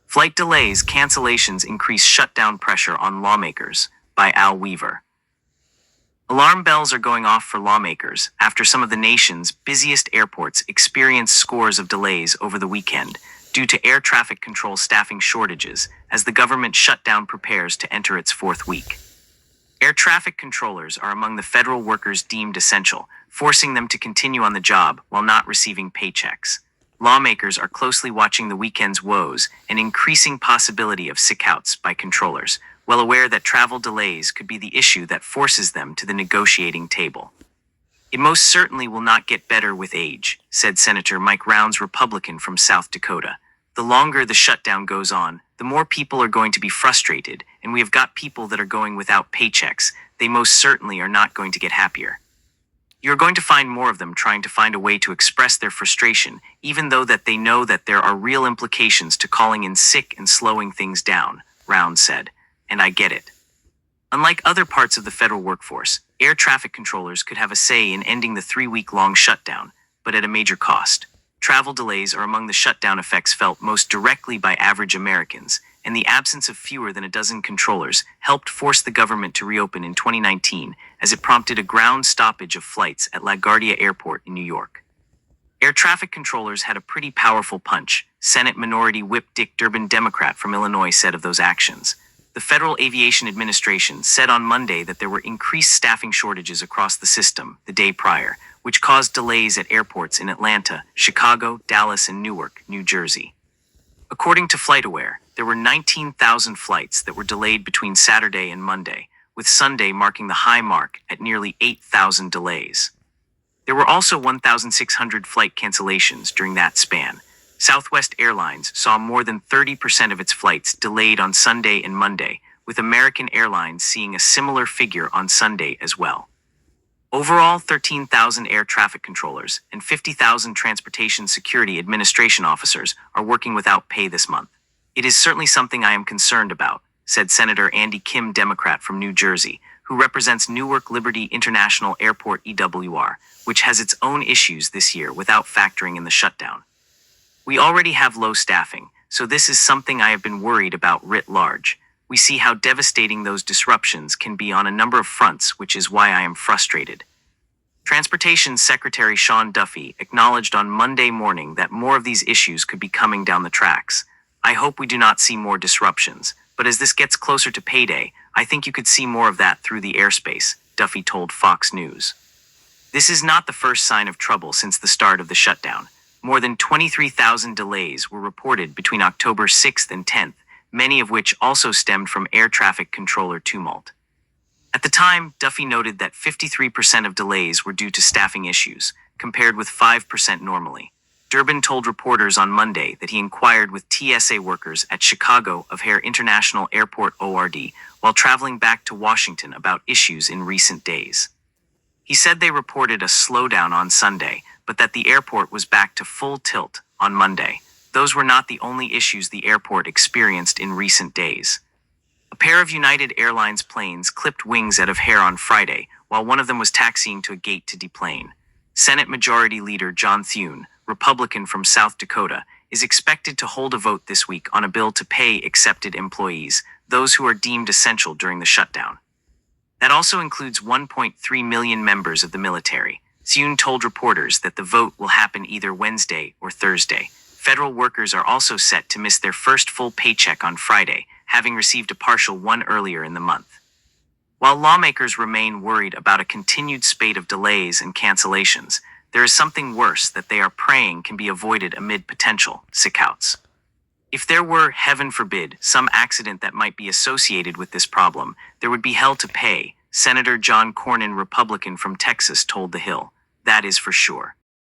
Flight delays, cancellations increase shutdown pressure on lawmakers, by Al Weaver. Alarm bells are going off for lawmakers after some of the nation's busiest airports experienced scores of delays over the weekend due to air traffic control staffing shortages as the government shutdown prepares to enter its fourth week. Air traffic controllers are among the federal workers deemed essential, forcing them to continue on the job while not receiving paychecks. Lawmakers are closely watching the weekend's woes and increasing possibility of sickouts by controllers, well aware that travel delays could be the issue that forces them to the negotiating table. It most certainly will not get better with age, said Senator Mike Rounds, Republican from South Dakota. The longer the shutdown goes on, the more people are going to be frustrated, and we have got people that are going without paychecks. They most certainly are not going to get happier. You're going to find more of them trying to find a way to express their frustration, even though that they know that there are real implications to calling in sick and slowing things down, Rounds said. And I get it. Unlike other parts of the federal workforce, air traffic controllers could have a say in ending the 3-week-long shutdown, but at a major cost. Travel delays are among the shutdown effects felt most directly by average Americans, and the absence of fewer than a dozen controllers helped force the government to reopen in 2019 as it prompted a ground stoppage of flights at LaGuardia Airport in New York. Air traffic controllers had a pretty powerful punch, Senate Minority Whip Dick Durbin, Democrat from Illinois, said of those actions. The Federal Aviation Administration said on Monday that there were increased staffing shortages across the system the day prior, which caused delays at airports in Atlanta, Chicago, Dallas, and Newark, New Jersey. According to FlightAware, there were 19,000 flights that were delayed between Saturday and Monday, with Sunday marking the high mark at nearly 8,000 delays. There were also 1,600 flight cancellations during that span. Southwest Airlines saw more than 30% of its flights delayed on Sunday and Monday, with American Airlines seeing a similar figure on Sunday as well. Overall, 13,000 air traffic controllers and 50,000 Transportation Security Administration officers are working without pay this month. It is certainly something I am concerned about, said Senator Andy Kim, Democrat from New Jersey, who represents Newark Liberty International Airport EWR, which has its own issues this year without factoring in the shutdown. We already have low staffing, so this is something I have been worried about writ large. We see how devastating those disruptions can be on a number of fronts, which is why I am frustrated. Transportation Secretary Sean Duffy acknowledged on Monday morning that more of these issues could be coming down the tracks. I hope we do not see more disruptions, but as this gets closer to payday, I think you could see more of that through the airspace, Duffy told Fox News. This is not the first sign of trouble since the start of the shutdown. More than 23,000 delays were reported between October 6th and 10th, many of which also stemmed from air traffic controller tumult. At the time, Duffy noted that 53% of delays were due to staffing issues, compared with 5% normally. Durbin told reporters on Monday that he inquired with TSA workers at Chicago O'Hare International Airport ORD while traveling back to Washington about issues in recent days. He said they reported a slowdown on Sunday, but that the airport was back to full tilt on Monday. Those were not the only issues the airport experienced in recent days. A pair of United Airlines planes clipped wings at O'Hare on Friday, while one of them was taxiing to a gate to deplane. Senate Majority Leader John Thune, Republican from South Dakota, is expected to hold a vote this week on a bill to pay accepted employees, those who are deemed essential during the shutdown. That also includes 1.3 million members of the military. Thune told reporters that the vote will happen either Wednesday or Thursday. Federal workers are also set to miss their first full paycheck on Friday, having received a partial one earlier in the month. While lawmakers remain worried about a continued spate of delays and cancellations, there is something worse that they are praying can be avoided amid potential sickouts. If there were, heaven forbid, some accident that might be associated with this problem, there would be hell to pay, Senator John Cornyn, Republican from Texas, told The Hill. That is for sure.